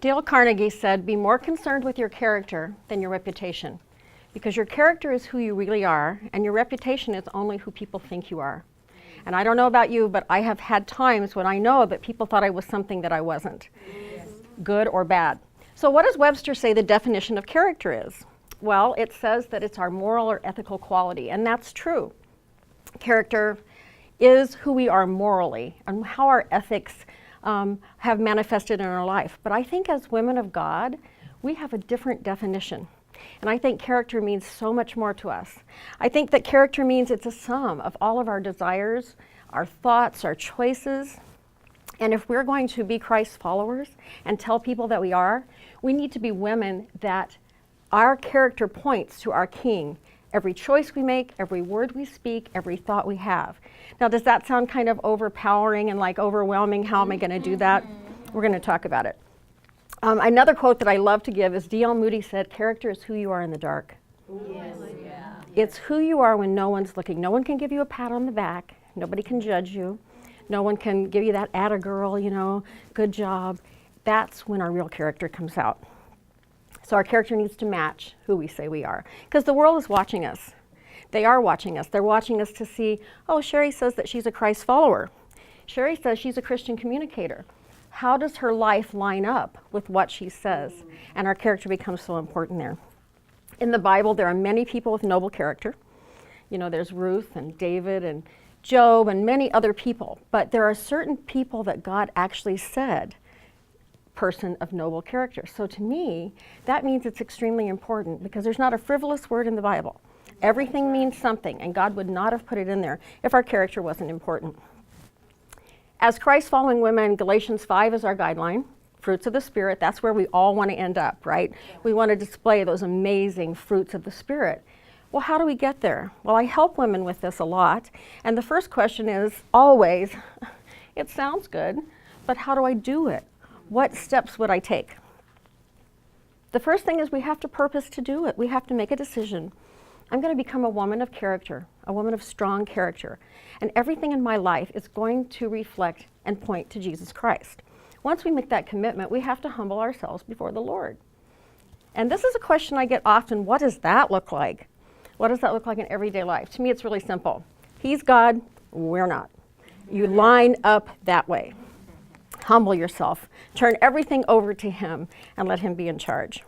Dale Carnegie said, be more concerned with your character than your reputation, because your character is who you really are, and your reputation is only who people think you are. And I don't know about you, but I have had times when I know that people thought I was something that I wasn't, good or bad. So what does Webster say the definition of character is? Well, it says that it's our moral or ethical quality, and that's true. Character is who we are morally and how our ethics have manifested in our life. But I think as women of God, we have a different definition. And I think character means so much more to us. I think that character means it's a sum of all of our desires, our thoughts, our choices. And if we're going to be Christ's followers and tell people that we are, we need to be women that our character points to our King. Every choice we make, every word we speak, every thought we have. Now, does that sound kind of overpowering and like overwhelming? How am I going to do that? We're going to talk about it. Another quote that I love to give is D.L. Moody said, character is who you are in the dark. Yes. Yeah. It's who you are when no one's looking. No one can give you a pat on the back. Nobody can judge you. No one can give you that atta girl, you know, good job. That's when our real character comes out. So our character needs to match who we say we are. Because the world is watching us. They are watching us. They're watching us to see, oh, Sherry says that she's a Christ follower. Sherry says she's a Christian communicator. How does her life line up with what she says? And our character becomes so important there. In the Bible, there are many people with noble character. You know, there's Ruth and David and Job and many other people. But there are certain people that God actually said, person of noble character. So to me, that means it's extremely important because there's not a frivolous word in the Bible. Everything means something, and God would not have put it in there if our character wasn't important. As Christ-following women, Galatians 5 is our guideline. Fruits of the Spirit, that's where we all want to end up, right? We want to display those amazing fruits of the Spirit. Well, how do we get there? Well, I help women with this a lot. And the first question is always, it sounds good, but how do I do it? What steps would I take? The first thing is we have to purpose to do it. We have to make a decision. I'm going to become a woman of character, a woman of strong character. And everything in my life is going to reflect and point to Jesus Christ. Once we make that commitment, we have to humble ourselves before the Lord. And this is a question I get often, what does that look like? What does that look like in everyday life? To me, it's really simple. He's God, we're not. You line up that way. Humble yourself. Turn everything over to Him and let Him be in charge.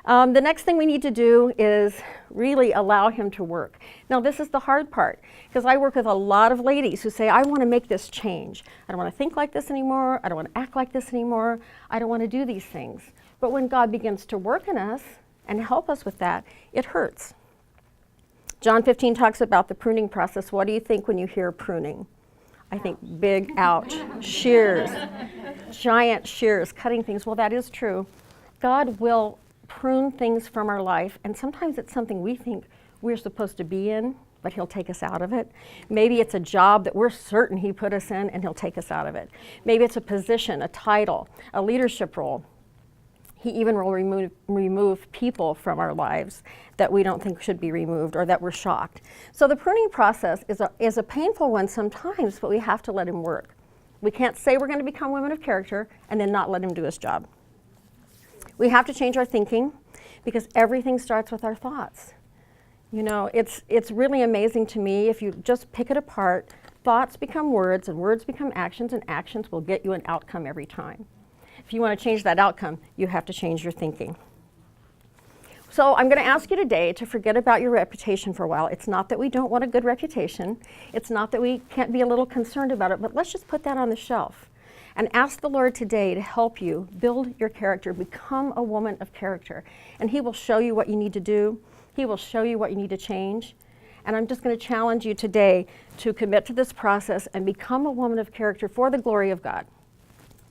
The next thing we need to do is really allow Him to work. Now, this is the hard part, because I work with a lot of ladies who say, I want to make this change. I don't want to think like this anymore. I don't want to act like this anymore. I don't want to do these things. But when God begins to work in us and help us with that, it hurts. John 15 talks about the pruning process. What do you think when you hear pruning? I think big, ouch, shears, giant shears, cutting things. Well, that is true. God will prune things from our life, and sometimes it's something we think we're supposed to be in, but He'll take us out of it. Maybe it's a job that we're certain He put us in, and He'll take us out of it. Maybe it's a position, a title, a leadership role. He even will remove people from our lives that we don't think should be removed or that we're shocked. So the pruning process is a painful one sometimes, but we have to let Him work. We can't say we're going to become women of character and then not let Him do His job. We have to change our thinking because everything starts with our thoughts. You know, it's really amazing to me if you just pick it apart, thoughts become words and words become actions, and actions will get you an outcome every time. If you want to change that outcome, you have to change your thinking. So I'm going to ask you today to forget about your reputation for a while. It's not that we don't want a good reputation. It's not that we can't be a little concerned about it, but let's just put that on the shelf and ask the Lord today to help you build your character, become a woman of character. And He will show you what you need to do. He will show you what you need to change. And I'm just going to challenge you today to commit to this process and become a woman of character for the glory of God.